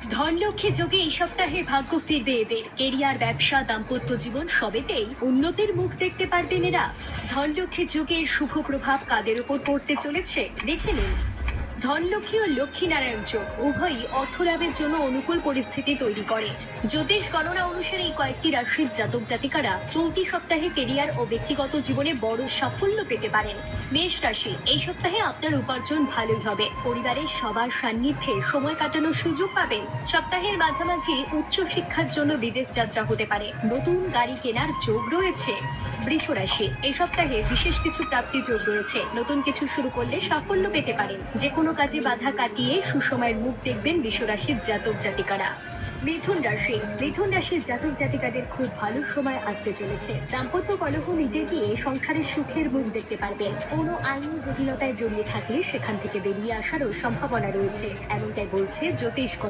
ধনলক্ষ্মী যোগে এই সপ্তাহে ভাগ্য ফিরবে এদের। কেরিয়ার, ব্যবসা, দাম্পত্য জীবন সবেতেই উন্নতির মুখ দেখতে পারবেন এরা। ধনলক্ষ্মী যোগের শুভ প্রভাব কাদের উপর পড়তে চলেছে দেখে নিন। ধনলক্ষ্মী ও লক্ষ্মীনারায়ণ যোগ উভয়ই অর্থ লাভের জন্য অনুকূল পরিস্থিতি তৈরি করে। জ্যোতিষ গণনা অনুসারে এই কয়েকটি রাশির জাতক জাতিকারা চলতি সপ্তাহে কেরিয়ার ও ব্যক্তিগত জীবনে বড় সাফল্য পেতে পারেন। মেষ রাশি, এই সপ্তাহে আপনার উপার্জন ভালোই হবে। পরিবারের সবার সান্নিধ্যে সময় কাটানোর সুযোগ পাবেন। সপ্তাহের মাঝামাঝি উচ্চ শিক্ষার জন্য বিদেশ যাত্রা হতে পারে। নতুন গাড়ি কেনার যোগ রয়েছে। বৃষ রাশি, এই সপ্তাহে বিশেষ কিছু প্রাপ্তি যোগ রয়েছে। নতুন কিছু শুরু করলে সাফল্য পেতে পারেন। যে কোনো কাজে বাধা কাটিয়ে সুসময়ের মুখ দেখবেন বৃষ রাশির জাতক জাতিকারা। মিথুন রাশি, মিথুন রাশির জাতক জাতিকাদের খুব ভালো সময় আসতে চলেছে। দাম্পত্য কলহ মিটে গিয়ে সংসারের সুখের মুখ দেখতে পারবেন। কোনো আইনি জটিলতায় জড়িয়ে থাকলে সেখান থেকে বেরিয়ে আসারও সম্ভাবনা রয়েছে, এমনটাই বলছে জ্যোতিষ।